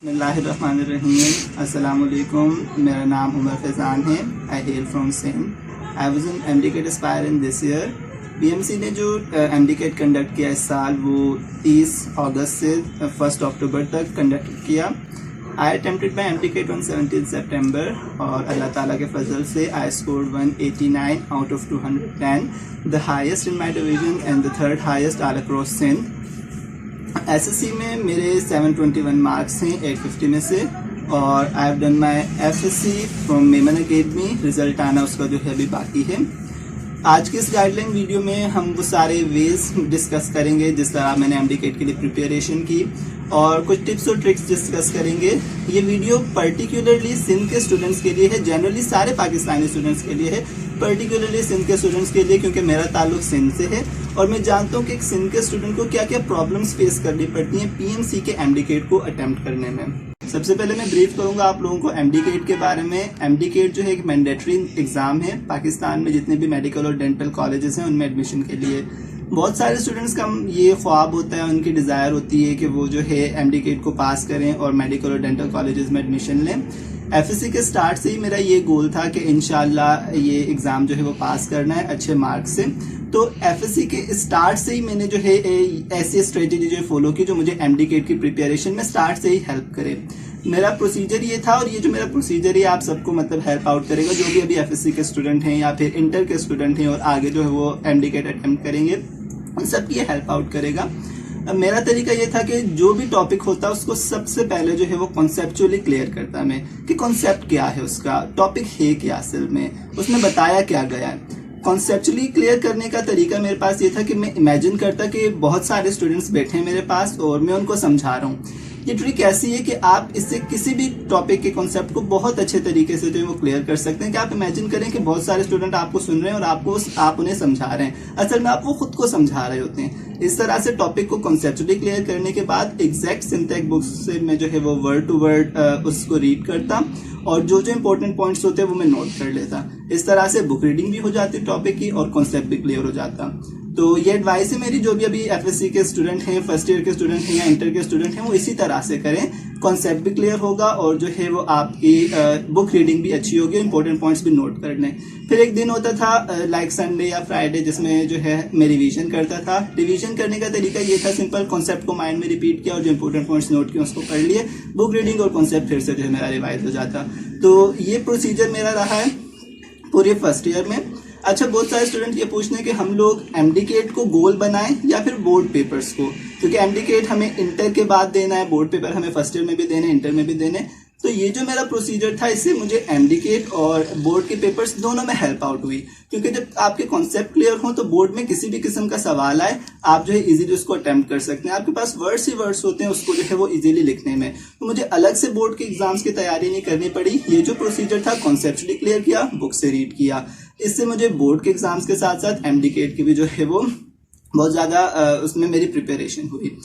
बिस्मिल्लाहिर्रहमानिर्रहीम। अस्सलामुअलैकुम। मेरा नाम उमर फैज़ान है। I hail from Sindh. I was an MDCAT aspirant this year. BMC ने जो एमडीकेट कंडक्ट किया इस साल वो 30 अगस्त से 1 अक्टूबर तक कंडक्ट किया। I attempted my MDCAT on 17 सितंबर और अल्लाह ताला के फजल से I scored 189 out of 210, the highest in my division and the third highest all across Sindh. SSC में मेरे 721 मार्क्स हैं 850 में से, और I have done my FSC from Memon academy. Result आना उसका जो है अभी बाकी है। आज के इस गाइडलाइन वीडियो में हम वो सारे वेज डिस्कस करेंगे जिस तरह मैंने एमडीकेट के लिए प्रिपरेशन की, और कुछ टिप्स और ट्रिक्स डिस्कस करेंगे। ये वीडियो पर्टिकुलरली सिंध के स्टूडेंट्स के लिए है, जनरली सारे पाकिस्तानी स्टूडेंट्स के लिए है, पर्टिकुलरली सिंध के स्टूडेंट्स के लिए, क्योंकि मेरा ताल्लुक सिंध से है और मैं जानता हूँ कि एक सिंध के स्टूडेंट को क्या क्या प्रॉब्लम्स फेस करनी पड़ती हैं पीएमसी के एमडीकेट को अटेम्प्ट करने में। सबसे पहले मैं ब्रीफ करूंगा आप लोगों को एमडीकेट के बारे में। एमडीकेट जो है एक मैंडेटरी एग्जाम है पाकिस्तान में जितने भी मेडिकल और डेंटल कॉलेजेस हैं उनमें एडमिशन के लिए। बहुत सारे स्टूडेंट्स का ये ख्वाब होता है, उनकी डिज़ायर होती है कि वो जो है एमडीकेट को पास करें और मेडिकल और डेंटल कॉलेजेस में एडमिशन लें। एफएससी के स्टार्ट से ही मेरा ये गोल था कि इंशाल्लाह ये एग्ज़ाम जो है वो पास करना है अच्छे मार्क्स से। तो एफएससी के स्टार्ट से ही मैंने जो है ऐसी स्ट्रेटेजी जो फॉलो की जो मुझे एमडीकेट की प्रिपरेशन में स्टार्ट से ही हेल्प करे। मेरा प्रोसीजर ये था, और ये जो मेरा प्रोसीजर है आप सबको मतलब हेल्प आउट करेगा जो भी अभी एफएससी के स्टूडेंट हैं या फिर इंटर के स्टूडेंट हैं और आगे जो है वो एमडीकेट अटेम्प्ट करेंगे, उन सब की हेल्प आउट करेगा। मेरा तरीका ये था कि जो भी टॉपिक होता उसको सबसे पहले जो है वो कॉन्सेप्चुअली क्लियर करता मैं कि कॉन्सेप्ट क्या है, उसका टॉपिक है क्या, असल में उसमें बताया क्या गया है। कॉन्सेप्चुअली क्लियर करने का तरीका मेरे पास ये था कि मैं इमेजिन करता कि बहुत सारे स्टूडेंट्स बैठे हैं मेरे पास और मैं उनको समझा रहा हूँ। ये ट्रिक ऐसी है कि आप इससे किसी भी टॉपिक के कॉन्सेप्ट को बहुत अच्छे तरीके से जो है वो क्लियर कर सकते हैं। कि आप इमेजिन करें कि बहुत सारे स्टूडेंट आपको सुन रहे हैं और आप उन्हें समझा रहे हैं, असल में आप वो खुद को समझा रहे होते हैं। इस तरह से टॉपिक को कॉन्सेप्चुअली क्लियर करने के बाद एग्जैक्ट सिंटैक्स बुक्स से मैं जो है वो वर्ड टू वर्ड उसको रीड करता और जो जो इंपॉर्टेंट पॉइंट्स होते हैं वो मैं नोट कर लेता। इस तरह से बुक रीडिंग भी हो जाती टॉपिक की और कॉन्सेप्ट भी क्लियर हो जाता। तो ये एडवाइस है मेरी, जो भी अभी एफएससी के स्टूडेंट हैं, फर्स्ट ईयर के स्टूडेंट हैं या इंटर के स्टूडेंट हैं, वो इसी तरह से करें। कॉन्सेप्ट भी क्लियर होगा और जो है वो आपकी बुक रीडिंग भी अच्छी होगी, इंपॉर्टेंट पॉइंट्स भी नोट कर लें। फिर एक दिन होता था लाइक संडे या फ्राइडे जिसमें जो है मैं रिवीजन करता था। रिवीजन करने का तरीका ये था, सिंपल कॉन्सेप्ट को माइंड में रिपीट किया और जो इंपॉर्टेंट पॉइंट्स नोट किए उसको पढ़ लिए। बुक रीडिंग और कॉन्सेप्ट फिर से जो है मेरा रिवाइज हो जाता। तो ये प्रोसीजर मेरा रहा है पूरे फर्स्ट ईयर में। अच्छा, बहुत सारे स्टूडेंट ये पूछते हैं कि हम लोग एमडीकेट को गोल बनाएं या फिर बोर्ड पेपर्स को, क्योंकि एमडीकेट हमें इंटर के बाद देना है, बोर्ड पेपर हमें फर्स्ट ईयर में भी देने, इंटर में भी देने। तो ये जो मेरा प्रोसीजर था इससे मुझे एमडीकेट और बोर्ड के पेपर्स दोनों में हेल्प आउट हुई, क्योंकि जब आपके कॉन्सेप्ट क्लियर हो तो बोर्ड में किसी भी किस्म का सवाल आए आप जो है इजीली उसको अटेम्प्ट कर सकते हैं। आपके पास वर्ड्स ही वर्ड्स होते हैं उसको जो है वो इजीली लिखने में। तो मुझे अलग से बोर्ड के एग्जाम्स की तैयारी नहीं करनी पड़ी। ये जो प्रोसीजर था कॉन्सेप्चुअली क्लियर किया, बुक से रीड किया, इससे मुझे बोर्ड के एग्जाम्स के साथ साथ एमडीकेट की भी जो है वो बहुत ज़्यादा उसमें मेरी प्रिपरेशन हुई।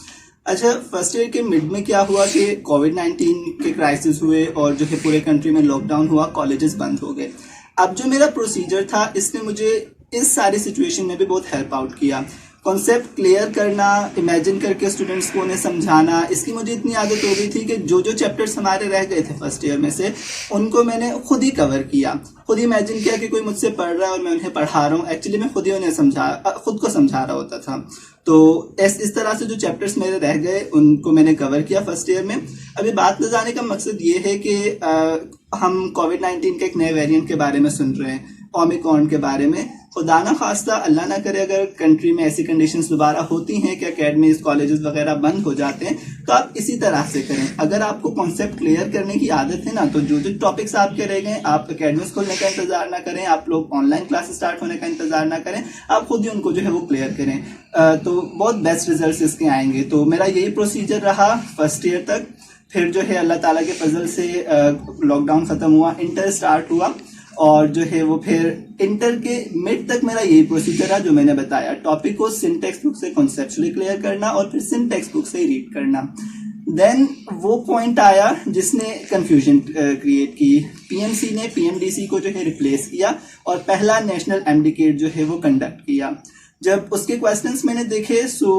अच्छा, फर्स्ट ईयर के मिड में क्या हुआ कि कोविड-19 के क्राइसिस हुए और जो है पूरे कंट्री में लॉकडाउन हुआ, कॉलेजेस बंद हो गए। अब जो मेरा प्रोसीजर था इसने मुझे इस सारी सिचुएशन में भी बहुत हेल्प आउट किया। कॉन्सेप्ट क्लियर करना, इमेजिन करके स्टूडेंट्स को उन्हें समझाना, इसकी मुझे इतनी आदत हो गई थी कि जो जो चैप्टर्स हमारे रह गए थे फर्स्ट ईयर में से उनको मैंने खुद ही कवर किया। खुद ही इमेजिन किया कि कोई मुझसे पढ़ रहा है और मैं उन्हें पढ़ा रहा हूँ, एक्चुअली मैं खुद ही उन्हें खुद को समझा रहा होता था। तो इस तरह से जो चैप्टर्स मेरे रह गए उनको मैंने कवर किया फर्स्ट ईयर में। अभी बात ले जाने का मकसद ये है कि हम कोविड-19 के एक नए वेरिएंट के बारे में सुन रहे हैं, ओमिक्रॉन के बारे में। खुदा ना खास्ता, अल्लाह ना करे, अगर कंट्री में ऐसी कंडीशंस दोबारा होती हैं कि अकेडमीज कॉलेजेस वगैरह बंद हो जाते हैं, तो आप इसी तरह से करें। अगर आपको कॉन्सेप्ट क्लियर करने की आदत है ना, तो जो जो टॉपिक्स आपके रह गए आप अकेडमीज खोलने का इंतजार ना करें, आप लोग ऑनलाइन क्लासेस स्टार्ट होने का इंतजार ना करें, आप खुद ही उनको जो है वो क्लियर करें। तो बहुत बेस्ट रिजल्ट इसके आएंगे। तो मेरा यही प्रोसीजर रहा फर्स्ट ईयर तक। फिर जो है अल्लाह ताला के फजल से लॉकडाउन खत्म हुआ, इंटर स्टार्ट हुआ और जो है वो फिर इंटर के मिड तक मेरा यही प्रोसीजर रहा जो मैंने बताया। टॉपिक को सिंटैक्स बुक से कॉन्सेप्चुअली क्लियर करना और फिर सिंटैक्स बुक से ही रीड करना। देन वो पॉइंट आया जिसने कंफ्यूजन क्रिएट की। पीएमसी ने पीएमडीसी को जो है रिप्लेस किया और पहला नेशनल एमडीकेट जो है वो कंडक्ट किया। जब उसके क्वेश्चंस मैंने देखे सो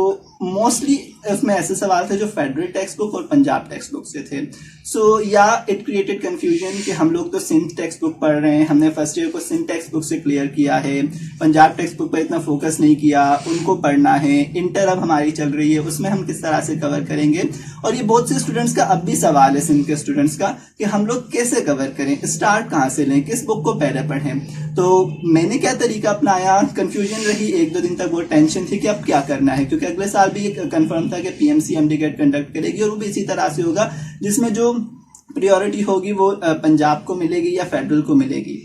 मोस्टली उसमें ऐसे सवाल थे जो फेडरल टेक्स्ट बुक और पंजाब टेक्स्ट बुक से थे। सो या इट क्रिएटेड कंफ्यूजन कि हम लोग तो सिंध टेक्स्ट बुक पढ़ रहे हैं, हमने फर्स्ट ईयर को सिंध टेक्स्ट बुक से क्लियर किया है, पंजाब टेक्स्ट बुक पर इतना फोकस नहीं किया, उनको पढ़ना है। इंटर अब हमारी चल रही है, उसमें हम किस तरह से कवर करेंगे। और ये बहुत से स्टूडेंट्स का अब भी सवाल है सिंध के स्टूडेंट्स का कि हम लोग कैसे कवर करें, स्टार्ट कहाँ से लें, किस बुक को पहले पढ़ें। तो मैंने क्या तरीका अपनाया, कंफ्यूजन रही एक दो दिन तक, वो टेंशन थी कि अब क्या करना है, क्योंकि अगले साल भी कंफर्म था कि पीएमसी एमडीकेट कंडक्ट करेगी और वो भी इसी तरह से होगा जिसमें जो प्रायोरिटी होगी वो पंजाब को मिलेगी या फेडरल को मिलेगी।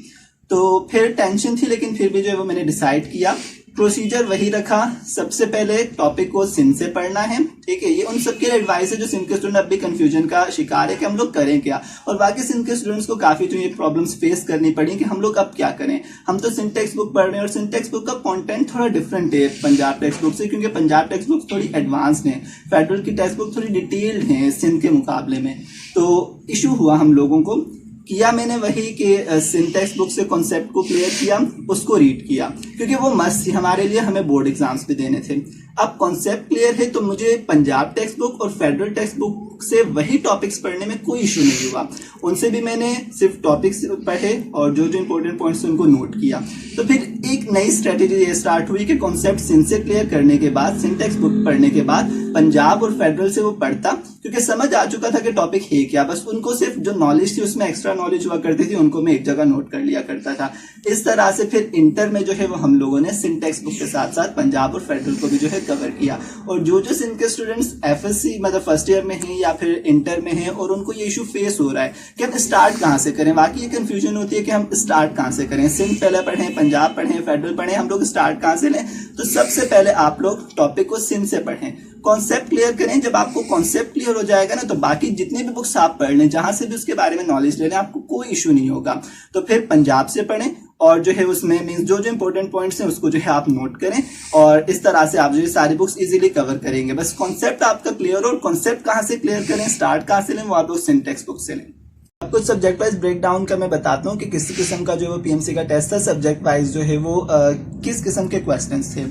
तो फिर टेंशन थी, लेकिन फिर भी जो है वो मैंने डिसाइड किया, प्रोसीजर वही रखा। सबसे पहले टॉपिक को सिंध से पढ़ना है, ठीक है। ये उन सबके एडवाइस है जो सिंध के स्टूडेंट अब भी कंफ्यूजन का शिकार है कि हम लोग करें क्या। और बाकी सिंध के स्टूडेंट्स को काफी जो ये प्रॉब्लम्स फेस करनी पड़ी कि हम लोग अब क्या करें। हम तो सिंध टेक्स्ट बुक पढ़ रहे हैं और सिंध टेक्स्ट बुक का कंटेंट थोड़ा डिफरेंट है पंजाब टेक्स्ट बुक से, क्योंकि पंजाब टेक्स्ट बुक थोड़ी एडवांस्ड है, फेडरल की टेक्स्ट बुक थोड़ी डिटेल्ड है सिंध के मुकाबले में। तो इशू हुआ हम लोगों को, किया मैंने वही कि सिंध टेक्स्ट बुक से कॉन्सेप्ट को क्लियर किया, उसको रीड किया, क्योंकि वो मस्त थी हमारे लिए, हमें बोर्ड एग्जाम्स भी देने थे। अब कॉन्सेप्ट क्लियर है तो मुझे पंजाब टेक्स्ट बुक और फेडरल टेक्स्ट बुक से वही टॉपिक्स पढ़ने में कोई इशू नहीं हुआ। उनसे भी मैंने सिर्फ टॉपिक्स पढ़े और जो जो इंपॉर्टेंट पॉइंट्स उनको नोट किया। तो फिर एक नई स्ट्रेटेजी ये स्टार्ट हुई कि कॉन्सेप्ट सिंध से क्लियर करने के बाद, सिंध टेक्स्ट बुक पढ़ने के बाद पंजाब और फेडरल से वो पढ़ता, क्योंकि समझ आ चुका था कि टॉपिक है क्या। बस उनको सिर्फ जो नॉलेज थी उसमें एक्स्ट्रा नॉलेज हुआ करती थी, उनको मैं एक जगह नोट कर लिया करता था। इस तरह से फिर इंटर में जो है वो हम लोगों ने सिंध टेक्स्ट बुक के साथ साथ पंजाब और फेडरल को भी जो है कवर किया। और जो जो सिंध के स्टूडेंट्स एफएससी मतलब फर्स्ट ईयर में हैं या फिर इंटर में हैं और उनको ये इशू फेस हो रहा है कि हम स्टार्ट कहाँ से करें, बाकी ये कंफ्यूजन होती है कि हम स्टार्ट कहाँ से करें, सिंध पहले पढ़ें, पंजाब पढ़ें, फेडरल पढ़ें, हम लोग स्टार्ट कहाँ से लें। तो सबसे पहले आप लोग टॉपिक को सिंध से पढ़ें, कॉन्सेप्ट क्लियर करें। जब आपको कॉन्सेप्ट क्लियर हो जाएगा ना, तो बाकी जितने भी बुक्स आप पढ़ लें, जहां से भी उसके बारे में नॉलेज ले लें, आपको कोई इशू नहीं होगा। तो फिर पंजाब से पढ़ें और जो है उसमें मींस जो जो इंपॉर्टेंट पॉइंट्स हैं उसको जो है आप नोट करें, और इस तरह से आप जो है सारी बुक्स इजीली कवर करेंगे। बस कॉन्सेप्ट आपका क्लियर हो, और कॉन्सेप्ट कहाँ से क्लियर करें, स्टार्ट कहाँ से लें, वो आप लोग सिंध टेक्स्ट बुक से लें। अब कुछ सब्जेक्ट वाइज ब्रेक डाउन का मैं बताता हूँ कि किस किस्म का जो है पीएमसी का टेस्ट था, सब्जेक्ट वाइज जो है वो किस किस्म के क्वेश्चंस थे।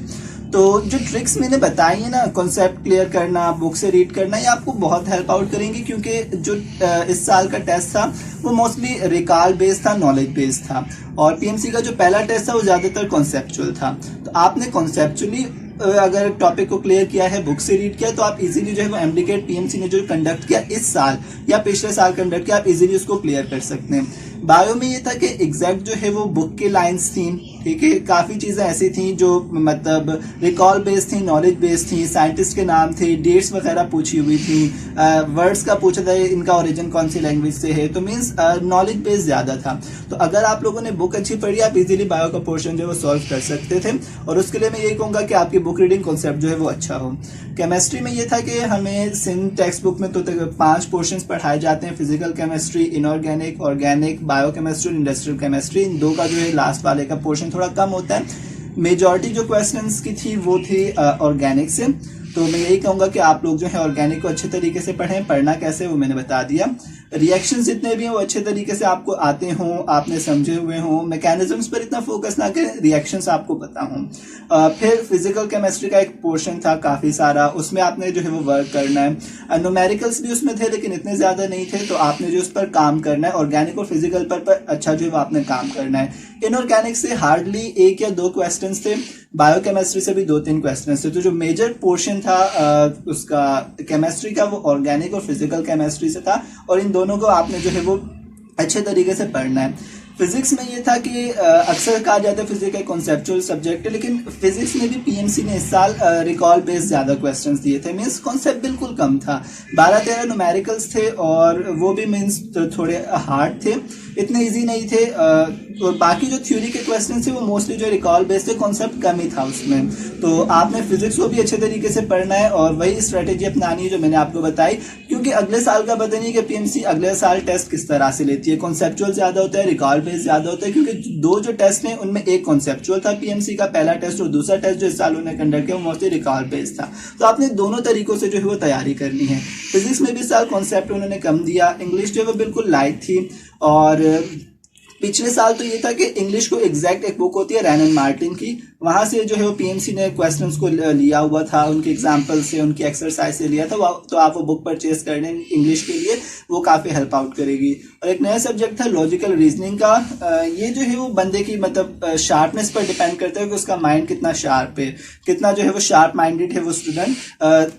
तो जो ट्रिक्स मैंने बताई है ना, कॉन्सेप्ट क्लियर करना, बुक से रीड करना, ये आपको बहुत हेल्प आउट करेंगे, क्योंकि जो इस साल का टेस्ट था वो मोस्टली रिकॉल बेस्ड था, नॉलेज बेस्ड था। और पीएमसी का जो पहला टेस्ट था वो ज्यादातर कॉन्सेप्चुअल था। तो आपने कॉन्सेप्चुअली अगर टॉपिक को क्लियर किया है, बुक से रीड किया, तो आप इजीली जो है वो एमडीकेट पीएमसी ने जो कंडक्ट किया इस साल या पिछले साल कंडक्ट किया, आप इजीली उसको क्लियर कर सकते हैं। बायो में ये था कि एग्जैक्ट जो है वो बुक की लाइंस थी, ठीक है। काफी चीजें ऐसी थी जो मतलब रिकॉल बेस्ड थी, नॉलेज बेस्ड थी, साइंटिस्ट के नाम थे, डेट्स वगैरह पूछी हुई थी, वर्ड्स का पूछा था इनका ओरिजिन कौन सी लैंग्वेज से है। तो मीन्स नॉलेज बेस्ड ज्यादा था। तो अगर आप लोगों ने बुक अच्छी पढ़ी, आप इजीली बायो का पोर्शन जो है वो सॉल्व कर सकते थे। और उसके लिए मैं यही कहूंगा कि आपकी बुक रीडिंग कॉन्सेप्ट जो है वो अच्छा हो। केमिस्ट्री में ये था कि हमें सिंध टेक्स्ट बुक में तो 5 पोर्शंस पढ़ाए जाते हैं, physical chemistry, inorganic, organic, biochemistry, industrial chemistry. इन दो का जो है लास्ट वाले का पोर्शन थोड़ा कम होता है। मेजॉरिटी जो क्वेश्चंस की थी वो थी ऑर्गेनिक से। तो मैं यही कहूंगा कि आप लोग जो है ऑर्गेनिक को अच्छे तरीके से पढ़ें। पढ़ना कैसे वो मैंने बता दिया। रिएक्शंस जितने भी हैं वो अच्छे तरीके से आपको आते हों, आपने समझे हुए हों। मैकेनिज्म्स पर इतना फोकस ना करें, रिएक्शंस आपको पता हों। फिर फिजिकल केमिस्ट्री का एक पोर्शन था काफी सारा, उसमें आपने जो है वो वर्क करना है। न्यूमेरिकल्स भी उसमें थे लेकिन इतने ज्यादा नहीं थे, तो आपने जो उस पर काम करना है। ऑर्गेनिक और फिजिकल पर अच्छा जो है वो आपने काम करना है। इनऑर्गेनिक से हार्डली 1 या 2 क्वेश्चंस थे, बायोकेमिस्ट्री से भी 2-3 क्वेश्चंस थे। तो जो मेजर पोर्शन था उसका केमिस्ट्री का वो ऑर्गेनिक और फिजिकल केमिस्ट्री से था, और इन दोनों को आपने जो है वो अच्छे तरीके से पढ़ना है। फिजिक्स में ये था कि अक्सर कहा जाता है फिजिक्स एक कॉन्सेप्चुअल सब्जेक्ट है, लेकिन फिजिक्स में भी पीएमसी ने इस साल रिकॉल बेस्ड ज्यादा क्वेश्चंस दिए थे। मीन्स कॉन्सेप्ट बिल्कुल कम था, 12-13 न्यूमेरिकल्स थे और वो भी मीन्स थोड़े हार्ड थे, इतने इजी नहीं थे। और बाकी जो थ्योरी के क्वेश्चन थे वो मोस्टली जो रिकॉल बेस्ड थे, कॉन्सेप्ट कम ही था उसमें। तो आपने फिजिक्स को भी अच्छे तरीके से पढ़ना है और वही स्ट्रेटेजी अपनानी है जो मैंने आपको बताई, क्योंकि अगले साल का पता नहीं कि पीएमसी अगले साल टेस्ट किस तरह से लेती है। कॉन्सेप्चुअल ज्यादा होता है, रिकॉल बेस्ड ज्यादा होता है, क्योंकि 2 जो टेस्ट हैं उनमें एक कॉन्सेप्चुअल था पीएमसी का पहला टेस्ट, और दूसरा टेस्ट जो इस साल उन्होंने कंडक्ट किया वो मोस्टली रिकॉल बेस्ड था। तो आपने दोनों तरीकों से जो है वो तैयारी करनी है। फिजिक्स में भी इस साल कॉन्सेप्ट उन्होंने कम दिया, इंग्लिश जो है वो बिल्कुल लाइट थी। और पिछले साल तो ये था कि इंग्लिश को एग्जैक्ट एक बुक होती है रैन एंड मार्टिन की, वहाँ से जो है वो पीएमसी ने क्वेश्चंस को लिया हुआ था, उनके एग्जाम्पल से, उनकी एक्सरसाइज से लिया था। तो आप वो बुक परचेज करने इंग्लिश के लिए वो काफ़ी हेल्प आउट करेगी। और एक नया सब्जेक्ट था लॉजिकल रीजनिंग का। ये जो है वो बंदे की मतलब शार्पनेस पर डिपेंड करता है कि उसका माइंड कितना शार्प है, कितना जो है वो शार्प माइंडेड है वो स्टूडेंट,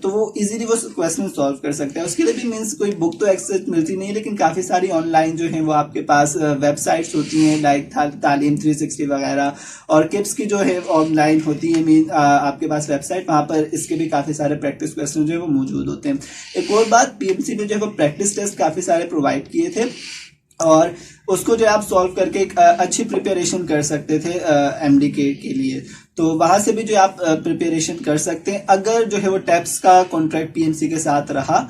तो वो इजीली वो क्वेश्चन सॉल्व कर सकता है। उसके लिए भी मीन्स कोई बुक तो एक्सेस मिलती नहीं, लेकिन काफ़ी सारी ऑनलाइन जो है वो आपके पास वेबसाइट्स होती हैं, लाइक तालीम 360 वगैरह, और किप्स की जो है ऑनलाइन होती है मीन आपके पास वेबसाइट, वहाँ पर इसके भी काफ़ी सारे प्रैक्टिस क्वेश्चन जो है वो मौजूद होते हैं। एक और बात, पीएमसी ने जो है वो प्रैक्टिस टेस्ट काफ़ी सारे प्रोवाइड किए थे, और उसको जो आप सॉल्व करके एक अच्छी प्रिपरेशन कर सकते थे एमडी के लिए। तो वहाँ से भी जो आप प्रिपरेशन कर सकते हैं, अगर जो है वो टैप्स का कॉन्ट्रैक्ट पीएमसी के साथ रहा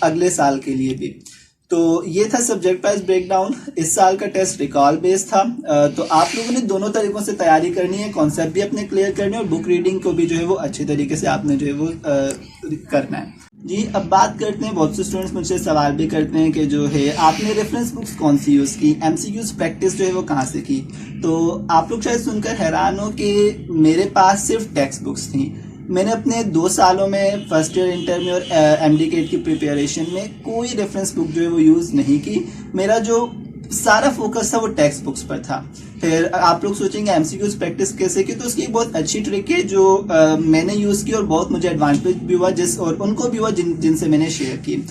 अगले साल के लिए भी। तो ये था सब्जेक्ट वाइज ब्रेकडाउन। इस साल का टेस्ट रिकॉल बेस्ड था। तो आप लोगों ने दोनों तरीकों से तैयारी करनी है, कॉन्सेप्ट भी अपने क्लियर करने और बुक रीडिंग को भी जो है वो अच्छे तरीके से आपने जो है वो करना है। जी, अब बात करते हैं, बहुत से स्टूडेंट्स मुझसे सवाल भी करते हैं कि जो है आपने रेफरेंस बुक्स कौन सी यूज़ की, एमसीक्यूज प्रैक्टिस जो है वो कहाँ से की। तो आप लोग शायद सुनकर हैरान हो कि मेरे पास सिर्फ टेक्स्ट बुक्स थी। मैंने अपने 2 सालों में फर्स्ट ईयर इंटर में और एमडी केट की प्रिपरेशन में कोई रेफरेंस बुक जो है वो यूज़ नहीं की। मेरा जो सारा फोकस था वो टेक्स्ट बुक्स पर था। फिर आप लोग सोचेंगे एमसीक्यूज प्रैक्टिस कैसे की, तो उसकी एक बहुत अच्छी ट्रिक है जो मैंने यूज़ की और बहुत मुझे एडवांटेज भी हुआ, और उनको भी हुआ जिनसे मैंने शेयर की।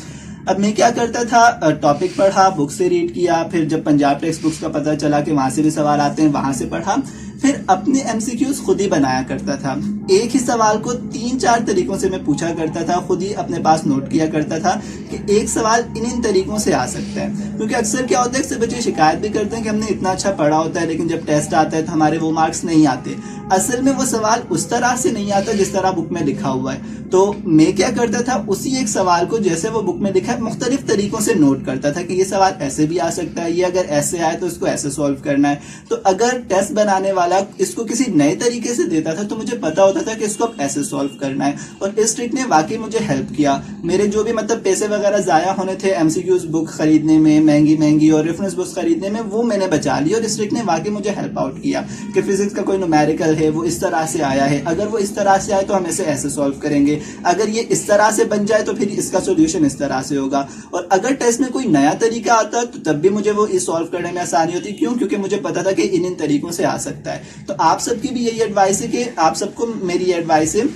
अब मैं क्या करता था, टॉपिक पढ़ा, बुक से रीड किया, फिर जब पंजाब टेक्स्ट बुक्स का पता चला कि वहां से भी सवाल आते हैं, वहां से पढ़ा, फिर अपने एमसीक्यूज खुद ही बनाया करता था। एक ही सवाल को 3-4 तरीकों से मैं पूछा करता था, खुद ही अपने पास नोट किया करता था कि एक सवाल इन तरीकों से आ सकता है। क्योंकि अक्सर क्या होता है, अक्सर बच्चे शिकायत भी करते हैं कि हमने इतना अच्छा पढ़ा होता है, लेकिन जब टेस्ट आता है तो हमारे वो मार्क्स नहीं आते। असल में वो सवाल उस तरह से नहीं आता जिस तरह बुक में लिखा हुआ है। तो मैं क्या करता था, उसी एक सवाल को जैसे वो बुक में लिखा है मुख्तलिफ तरीकों से नोट करता था कि ये सवाल ऐसे भी आ सकता है, ये अगर ऐसे आए तो इसको ऐसे सॉल्व करना है। तो अगर टेस्ट बनाने वाला इसको किसी नए तरीके से देता था तो मुझे पता होता था कि इसको अब ऐसे सॉल्व करना है। और इस ट्रिक ने वाकई मुझे हेल्प किया। मेरे जो भी मतलब पैसे वगैरह जाया होने थे एमसीक्यूज बुक खरीदने में, महंगी और रेफरेंस बुक्स खरीदने में, वो मैंने बचा ली। और इस ट्रिक ने वाकई मुझे हेल्प आउट किया कि फिजिक्स का कोई न्यूमेरिकल है वो इस तरह से आया है, अगर वो इस तरह से आए तो हम इसे ऐसे सॉल्व करेंगे, अगर ये इस तरह से बन जाए तो फिर इसका सोल्यूशन इस तरह से होगा। और अगर टेस्ट में कोई नया तरीका आता तो तब भी मुझे वो इस सॉल्व करने में आसानी होती। क्यों? क्योंकि मुझे पता था कि इन तरीकों से आ सकता है। तो आप सबकी भी यही एडवाइस है कि आप सबको मेरी एडवाइस है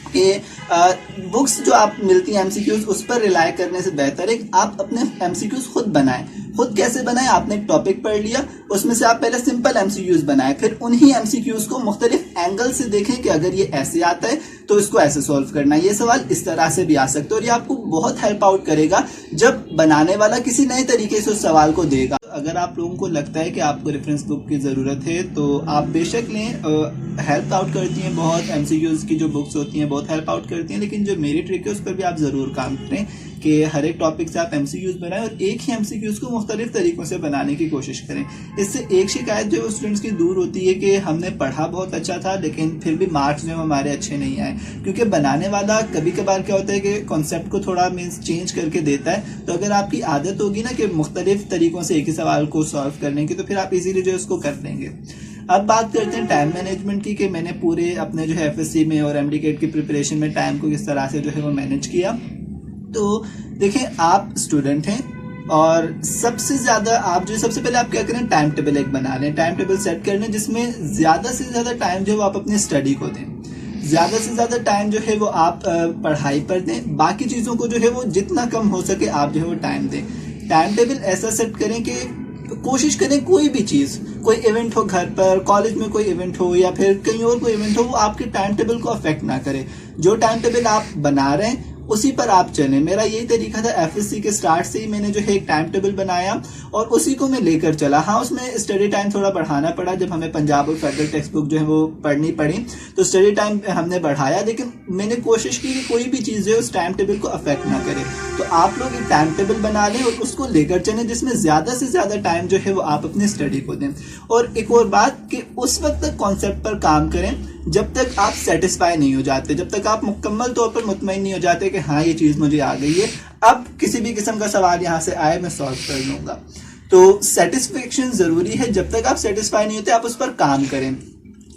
कि बुक्स जो आप मिलती हैं एमसीक्यूज, उस पर रिलाय करने से बेहतर है आप अपने एमसीक्यूज खुद बनाएं। खुद कैसे बनाएं? आपने एक टॉपिक पढ़ लिया, उसमें से आप पहले सिंपल एमसीक्यूज बनाएं, फिर उन्हीं एमसीक्यूज को मुख्तलिफ एंगल से देखें कि अगर ये ऐसे आता है तो इसको ऐसे सॉल्व करना है, ये सवाल इस तरह से भी आ सकता है। और ये आपको बहुत हेल्प आउट करेगा जब बनाने वाला किसी नए तरीके से उस सवाल को देगा। अगर आप लोगों को लगता है कि आपको रेफरेंस बुक की ज़रूरत है तो आप बेशक लें, हेल्प आउट करती हैं बहुत। एमसीक्यूज की जो बुक्स होती हैं बहुत हेल्प आउट करती हैं, लेकिन जो मेरी ट्रिक है उस पर भी आप ज़रूर काम करें कि हर एक टॉपिक से आप एमसीक्यूज बनाएं और एक ही एमसीक्यूज को मुख्तलिफ तरीकों से बनाने की कोशिश करें। इससे एक शिकायत जो है स्टूडेंट्स की दूर होती है कि हमने पढ़ा बहुत अच्छा था लेकिन फिर भी मार्क्स जो हमारे अच्छे नहीं आए। क्योंकि बनाने वाला कभी कभार क्या होता है कि कॉन्सेप्ट को थोड़ा मीन्स चेंज करके देता है। तो अगर आपकी आदत होगी ना कि मुख्तलिफ तरीकों से एक ही सवाल को सॉल्व करने की, तो फिर आप इजीली जो है उसको कर लेंगे। अब बात करते हैं टाइम मैनेजमेंट की कि मैंने पूरे अपने जो है एफएससी में और एमडीकेट की प्रिपरेशन में टाइम को किस तरह से जो है वो मैनेज किया। तो देखें, आप स्टूडेंट हैं और सबसे ज़्यादा आप जो सबसे पहले आप क्या करें, टाइम टेबल एक बना लें, टाइम टेबल सेट कर लें जिसमें ज़्यादा से ज़्यादा टाइम जो है वो आप अपनी स्टडी को दें, ज़्यादा से ज़्यादा टाइम जो है वो आप पढ़ाई पर दें। बाकी चीज़ों को जो है वो जितना कम हो सके आप जो है वो टाइम दें। टाइम टेबल ऐसा सेट करें कि कोशिश करें कोई भी चीज़, कोई इवेंट हो घर पर, कॉलेज में कोई इवेंट हो या फिर कहीं और कोई इवेंट हो, वो आपके टाइम टेबल को अफेक्ट ना करे। जो टाइम टेबल आप बना रहे हैं उसी पर आप चलें। मेरा यही तरीका था, एफएससी के स्टार्ट से ही मैंने जो है एक टाइम टेबल बनाया और उसी को मैं लेकर चला। हाँ, उसमें स्टडी टाइम थोड़ा बढ़ाना पड़ा जब हमें पंजाब और फेडरल टेक्स्ट बुक जो है वो पढ़नी पड़ी, तो स्टडी टाइम हमने बढ़ाया, लेकिन मैंने कोशिश की कि कोई भी चीज़ जो है उस टाइम टेबल को अफेक्ट ना करे। तो आप लोग एक टाइम टेबल बना लें और उसको लेकर चलें जिसमें ज़्यादा से ज़्यादा टाइम जो है वो आप अपनी स्टडी को दें। और एक और बात कि उस वक्त तक कॉन्सेप्ट पर काम करें जब तक आप सेटिस्फाई नहीं हो जाते, जब तक आप मुकम्मल तौर पर मुतमईन नहीं हो जाते कि हाँ ये चीज़ मुझे आ गई है, अब किसी भी किस्म का सवाल यहाँ से आए मैं सॉल्व कर लूँगा। तो सेटिस्फेक्शन ज़रूरी है। जब तक आप सेटिस्फाई नहीं होते आप उस पर काम करें।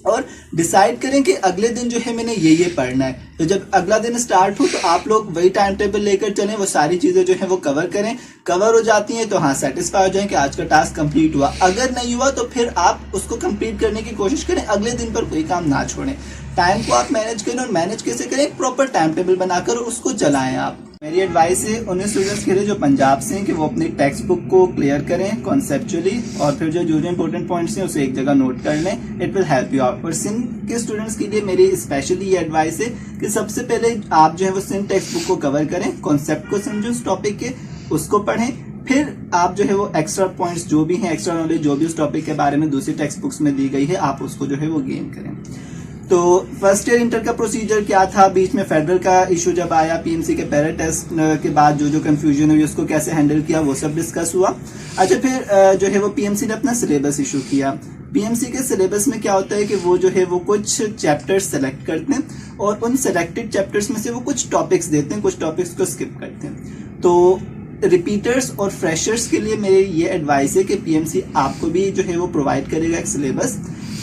और डिसाइड करें कि अगले दिन जो है मैंने ये पढ़ना है। तो जब अगला दिन स्टार्ट हो तो आप लोग वही टाइम टेबल लेकर चलें, वो सारी चीज़ें जो है वो कवर करें। कवर हो जाती हैं तो हाँ सेटिस्फाई हो जाएं कि आज का टास्क कंप्लीट हुआ। अगर नहीं हुआ तो फिर आप उसको कंप्लीट करने की कोशिश करें, अगले दिन पर कोई काम ना छोड़ें। टाइम को आप मैनेज करें, और मैनेज कैसे करें, प्रॉपर टाइम टेबल बनाकर उसको चलाएं आप। मेरी एडवाइस है उन स्टूडेंट्स के लिए जो पंजाब से हैं कि वो अपनी टेक्स्ट बुक को क्लियर करें कॉन्सेप्चुअली, और फिर जो इंपॉर्टेंट पॉइंट्स हैं उसे एक जगह नोट कर लें। It will help you out. और सिंध के स्टूडेंट्स के लिए मेरी स्पेशली ये एडवाइस है कि सबसे पहले आप जो है वो सिंध टेक्स्ट बुक को कवर करें, कॉन्सेप्ट को समझो उस टॉपिक के, उसको पढ़ें। फिर आप जो है वो एक्स्ट्रा पॉइंट्स जो भी हैं, एक्स्ट्रा नॉलेज जो भी उस टॉपिक के बारे में दूसरी टेक्स्ट बुक्स में दी गई है, आप उसको जो है वो गेन करें। तो फर्स्ट ईयर इंटर का प्रोसीजर क्या था, बीच में फेडरल का इशू जब आया, पीएमसी के पैरा टेस्ट के बाद जो कंफ्यूजन हुई उसको कैसे हैंडल किया, वो सब डिस्कस हुआ। अच्छा, फिर जो है वो पीएमसी ने अपना सिलेबस इशू किया। पीएमसी के सिलेबस में क्या होता है कि वो जो है वो कुछ चैप्टर्स सेलेक्ट करते हैं, और उन सेलेक्टेड चैप्टर्स में से वो कुछ टॉपिक्स देते हैं, कुछ टॉपिक्स को स्किप करते हैं। तो रिपीटर्स और फ्रेशर्स के लिए मेरी ये एडवाइस है कि पीएमसी आपको भी जो है वो प्रोवाइड करेगा एक सिलेबस।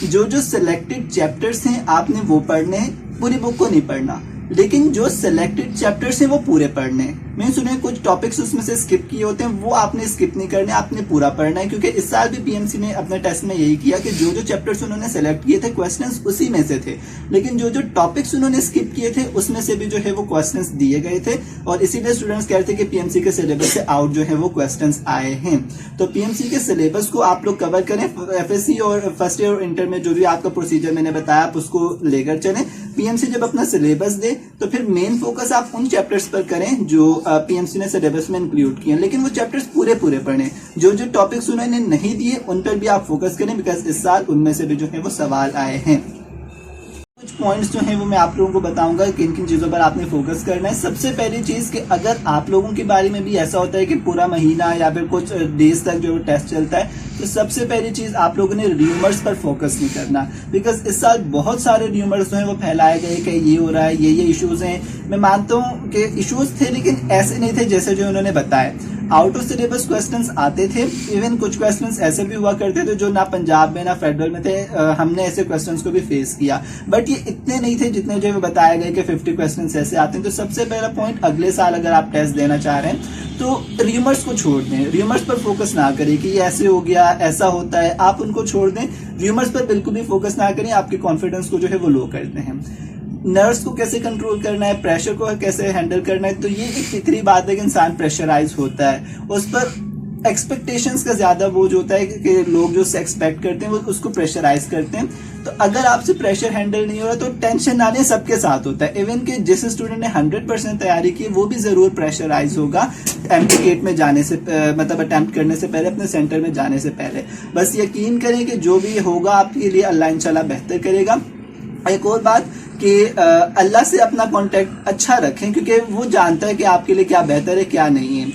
जो सिलेक्टेड चैप्टर्स हैं आपने वो पढ़ने हैं, पूरी बुक को नहीं पढ़ना, लेकिन जो सिलेक्टेड चैप्टर्स हैं वो पूरे पढ़ने हैं। मैंने सुने कुछ टॉपिक्स उसमें से स्किप किए होते हैं, वो आपने स्किप नहीं करने, आपने पूरा पढ़ना है। क्योंकि इस साल भी पीएमसी ने अपने टेस्ट में यही किया कि जो चैप्टर्स उन्होंने सेलेक्ट किए थे क्वेश्चंस उसी में से थे, लेकिन जो टॉपिक्स उन्होंने स्किप किए थे उसमें से भी जो है वो क्वेश्चंस दिए गए थे। और इसीलिए स्टूडेंट्स कह रहे थे कि पीएमसी के सिलेबस से आउट जो है वो क्वेश्चंस आए हैं। तो पीएमसी के सिलेबस को आप लोग कवर करें। एफएससी और फर्स्ट ईयर और इंटर में जो भी आपका प्रोसीजर मैंने बताया आप उसको लेकर चलें। पीएमसी जब अपना सिलेबस दे तो फिर मेन फोकस आप उन चैप्टर्स पर करें जो पीएमसी ने सिलेबस में इंक्लूड किए, लेकिन वो चैप्टर्स पूरे पढ़ें। जो टॉपिक्स उन्होंने नहीं दिए उन पर भी आप फोकस करें, बिकॉज इस साल उनमें से भी जो है वो सवाल आए हैं। कुछ पॉइंट्स जो हैं वो मैं आप लोगों को बताऊंगा किन किन चीज़ों पर आपने फोकस करना है। सबसे पहली चीज़ कि अगर आप लोगों के बारे में भी ऐसा होता है कि पूरा महीना या फिर कुछ डेज तक जो टेस्ट चलता है, तो सबसे पहली चीज़ आप लोगों ने र्यूमर्स पर फोकस नहीं करना, बिकॉज इस साल बहुत सारे र्यूमर्स जो हैं वो फैलाए गए कि ये हो रहा है, ये इश्यूज हैं। मैं मानता हूँ कि इश्यूज थे, लेकिन ऐसे नहीं थे जैसे जो उन्होंने बताया। आउट ऑफ सिलेबस क्वेश्चंस आते थे, इवन कुछ क्वेश्चंस ऐसे भी हुआ करते थे जो ना पंजाब में ना फेडरल में थे। हमने ऐसे क्वेश्चंस को भी फेस किया, बट ये इतने नहीं थे जितने जो बताया गया कि 50 क्वेश्चंस ऐसे आते हैं। तो सबसे पहला पॉइंट, अगले साल अगर आप टेस्ट देना चाह रहे हैं तो र्यूमर्स को छोड़ दें, र्यूमर्स पर फोकस ना करें कि ये ऐसे हो गया, ऐसा होता है, आप उनको छोड़ दें। र्यूमर्स पर बिल्कुल भी फोकस ना करें, आपके कॉन्फिडेंस को जो है वो लो करते हैं। नर्व्स को कैसे कंट्रोल करना है, प्रेशर को कैसे हैंडल करना है, तो ये एक फितरी बात है कि इंसान प्रेशराइज होता है, उस पर एक्सपेक्टेशंस का ज्यादा बोझ होता है कि लोग जो एक्सपेक्ट करते हैं वो उसको प्रेशराइज करते हैं। तो अगर आपसे प्रेशर हैंडल नहीं हो रहा तो टेंशन ना लें, सबके साथ होता है। इवन कि जिस स्टूडेंट ने 100% तैयारी की वो भी जरूर प्रेशराइज होगा एमटीकेट में जाने से, मतलब अटेम्प्ट करने से पहले, अपने सेंटर में जाने से पहले। बस यकीन करें कि जो भी होगा आपके लिए अल्लाह इंशाल्लाह बेहतर करेगा। एक और बात कि अल्लाह से अपना कांटेक्ट अच्छा रखें, क्योंकि वो जानता है कि आपके लिए क्या बेहतर है क्या नहीं है।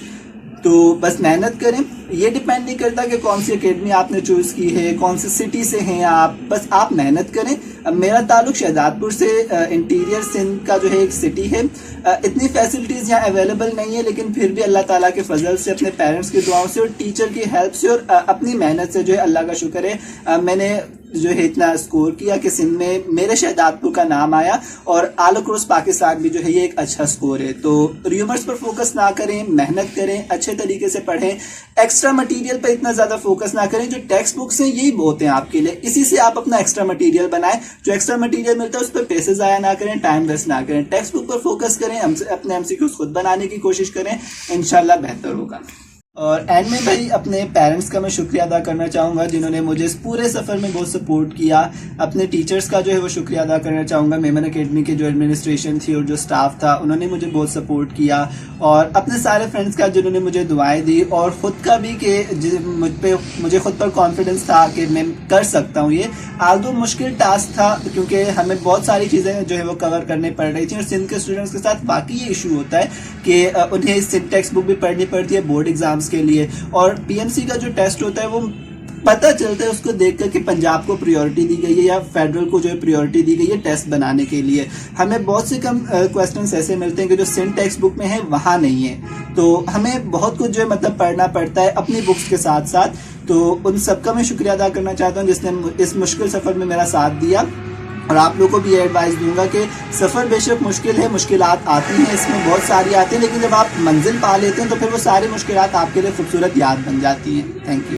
तो बस मेहनत करें। ये डिपेंड नहीं करता कि कौन सी एकेडमी आपने चूज की है, कौन सी सिटी से हैं आप, बस आप मेहनत करें। मेरा ताल्लुक शहजादपुर से, इंटीरियर सिंध का जो है एक सिटी है। इतनी फैसिलिटीज यहाँ अवेलेबल नहीं है, लेकिन फिर भी अल्लाह ताला के फजल से, अपने पेरेंट्स की दुआओं से और टीचर की हेल्प से और अपनी मेहनत से जो है, अल्लाह का शुक्र है, मैंने जो है इतना स्कोर किया कि सिंध में मेरे शहजादपुर का नाम आया, और ऑल अक्रॉस पाकिस्तान भी जो है ये एक अच्छा स्कोर है। तो र्यूमर्स पर फोकस ना करें, मेहनत करें, अच्छे तरीके से पढ़ें। एक्स्ट्रा मटेरियल पर इतना ज्यादा फोकस ना करें। जो टेक्स्ट बुक्स हैं यही बहुत हैं आपके लिए, इसी से आप अपना एक्स्ट्रा मटेरियल बनाएं। जो एक्स्ट्रा मटेरियल मिलता है उस पर पैसे जाया ना करें, टाइम वेस्ट ना करें। टेक्स्ट बुक पर फोकस करें, अपने एमसीक्यूज खुद बनाने की कोशिश करें, इंशाल्लाह बेहतर होगा। और एंड में भाई अपने पेरेंट्स का मैं शुक्रिया अदा करना चाहूँगा जिन्होंने मुझे इस पूरे सफ़र में बहुत सपोर्ट किया। अपने टीचर्स का जो है वो शुक्रिया अदा करना चाहूँगा। मेमन एकेडमी के जो एडमिनिस्ट्रेशन थी और जो स्टाफ था उन्होंने मुझे बहुत सपोर्ट किया, और अपने सारे फ्रेंड्स का जिन्होंने मुझे दुआएं दी, और ख़ुद का भी कि मुझे खुद पर कॉन्फिडेंस था कि मैं कर सकता हूँ ये। आल्दो मुश्किल टास्क था, क्योंकि हमें बहुत सारी चीज़ें जो है वो कवर करनी पड़ रही थी, और सिंध के स्टूडेंट्स के साथ बाकी ये इशू होता है कि उन्हें सिंध टेक्स्ट बुक भी पढ़नी पड़ती है बोर्ड एग्जाम्स के लिए, और पीएमसी का जो टेस्ट होता है वो पता चलता है उसको देखकर कि पंजाब को प्रायोरिटी दी गई है या फेडरल को जो है प्रायोरिटी दी गई है टेस्ट बनाने के लिए। हमें बहुत से कम क्वेश्चंस ऐसे मिलते हैं कि जो सिंध टेक्स्ट बुक में है वहाँ नहीं है, तो हमें बहुत कुछ जो है मतलब पढ़ना पड़ता है अपनी बुक्स के साथ साथ। तो उन सबका मैं शुक्रिया अदा करना चाहता हूँ जिसने इस मुश्किल सफ़र में मेरा साथ दिया। और आप लोगों को भी ये एडवाइस दूंगा कि सफ़र बेशक मुश्किल है, मुश्किलात आती हैं, इसमें बहुत सारी आती हैं, लेकिन जब आप मंजिल पा लेते हैं तो फिर वो सारी मुश्किलात आपके लिए खूबसूरत याद बन जाती हैं। Thank you.